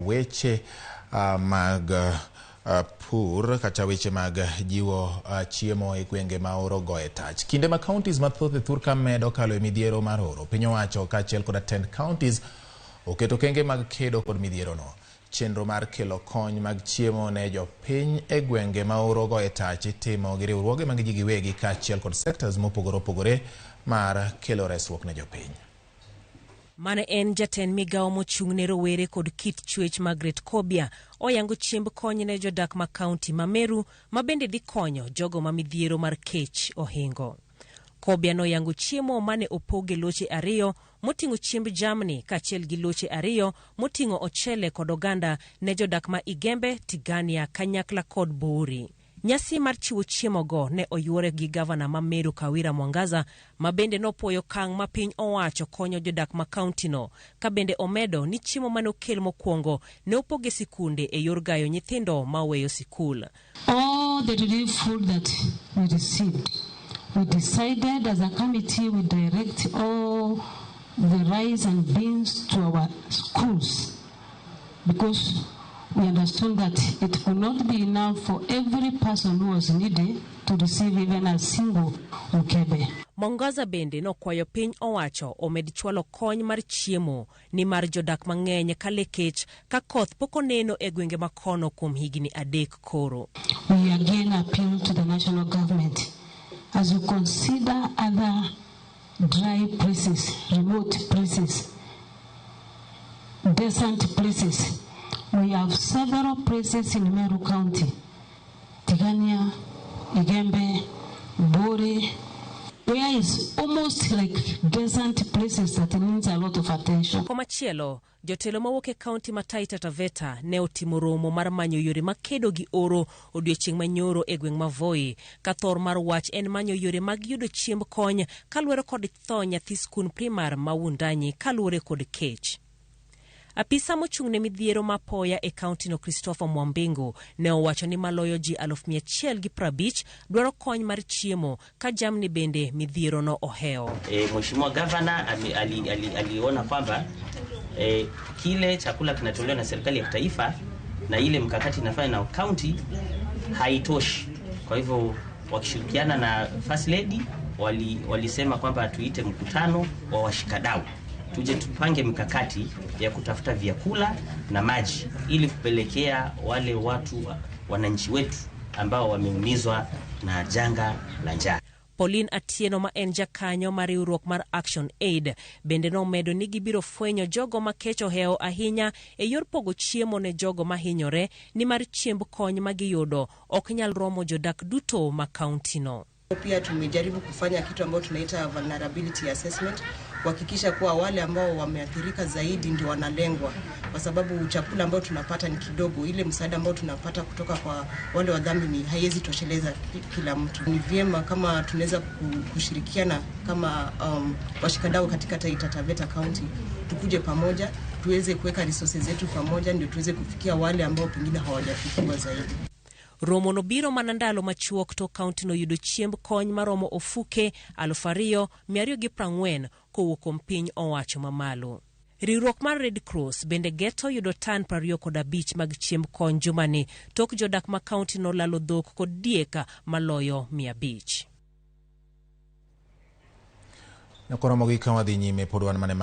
weche mag pur kata weche mag jiwo chiemo e gwenge ma oro goe tach. Kinde ma kauntis mathoth e thurka medo kalo e midhiero mar oro, piny owacho kaachiel kod 10 kauntis oketo okenge mag kedo kod midhiero no. Chenro mar kelo kony mag chiemo ne jopiny e gwenge ma oro goe tach itimo gi riwruoge mag ji giwegi kaachiel kod sectors mopogore opogore mar kelo resruok ne jopiny. Mane en jatend migawo mochung' ne rowere kod kit chwech Margaret Kobia oyango chiemb kony ne jodak ma kaunti ma Meru ma bende dhi konyo jogo ma midhiero mar kech ohingo. Kobia noyango chiemo mane opoge loche ariyo moting'o chiemb jamni kaachiel gi loche ariyo moting'o ochele kod oganda ne jodak ma Igembe, Tigania, Kanyakla kod Buri. Nyasi mar chiwo chiemo go ne oyuore gi gavana ma Meru Kawira Mwangaza ma bende nopuoyo kang' ma piny owacho konyo jodak ma kaunti no, ka bende omedo ni chiemo mane okel mokwongo ne opoge sikunde e yor gayo nyithindo ma weyo sikul. All the relief food that we received, we decided as a committee we direct all the rice and beans to our schools because we understood that it could not be enough for every person who was needed to receive even a single mkebe. Mwangaza bende nokwayo piny owacho omed chwalo kony mar chiemo ni mar jodak mang'eny kale kech ka koth poko neno e gwenge makono kuom higni 3 koro. We again appeal to the national government as you consider other dry places, remote places, desert places. We have several places in Meru County, Tigania, Igembe, Buri, where it's almost like desert places that needs a lot of attention. Komachielo, jotelo mawuok e kaunti ma Taita Taveta ne otimo romo mar manyo yore makedo gi oro odiochieng' manyoro e gweng' ma Voi, ka thor mar wach en manyo yore mag yudo chiemb kony kaluwore kod tho nyathi skul primar ma Wundanyi kaluwore kod kech. Apisa mochung' ne midhiero mapoya e kaunti no Christopher Mwambingu ne owacho ni maloyo ji 150 dwaro kony mar chiemo ka jamni bende midhiero no oheo. Mheshimiwa Gavana aliona kwamba kile chakula kinatolewa na serikali ya taifa na ile mkakati inafanya na kaunti haitoshi. Kwa hivyo wakishirikiana na First Lady walisema kwamba tuite mkutano wa washikadau. Tuje tupange mikakati ya kutafuta vyakula na maji ili kupelekea wale watu wananchi wetu ambao wameumizwa na janga la njaa. Pauline Atieno ma en jakanyo mar riwruok mar Action Aid bende nomedo ni gibiro fwenyo jogo ma kecho heo ahinya e yor pogo chiemo ne jogo ma hinyore ni mar chiemb kony ma giyudo ok nyal romo jodak duto ma kaunti no. Pia tumejaribu kufanya kitu ambacho tunaita vulnerability assessment, kuhakikisha kuwa wale ambao wameathirika zaidi ndio wanalengwa, kwa sababu chakula ambao tunapata ni kidogo. Ile msaada ambao tunapata kutoka kwa wale wadhamini haiwezi tosheleza kila mtu. Ni vyema kama tunaweza kushirikiana kama washikadau katika Taita Taveta County, tukuje pamoja tuweze kuweka resources zetu pamoja ndio tuweze kufikia wale ambao pengine hawajafikiwa zaidi. Romo no biro manandalo machuok to kaunti no yudo chiemb kony maromo ofuke 2,240 kowuok kuom piny owacho mamalo. Riwruok mar Red Cross bende geto yudo tan 25 mag chiemb kony jumani tok jodak ma kaunti no lalo dhok kod dieka maloyo 500. Ramogi kawadhi nyime pod wan mane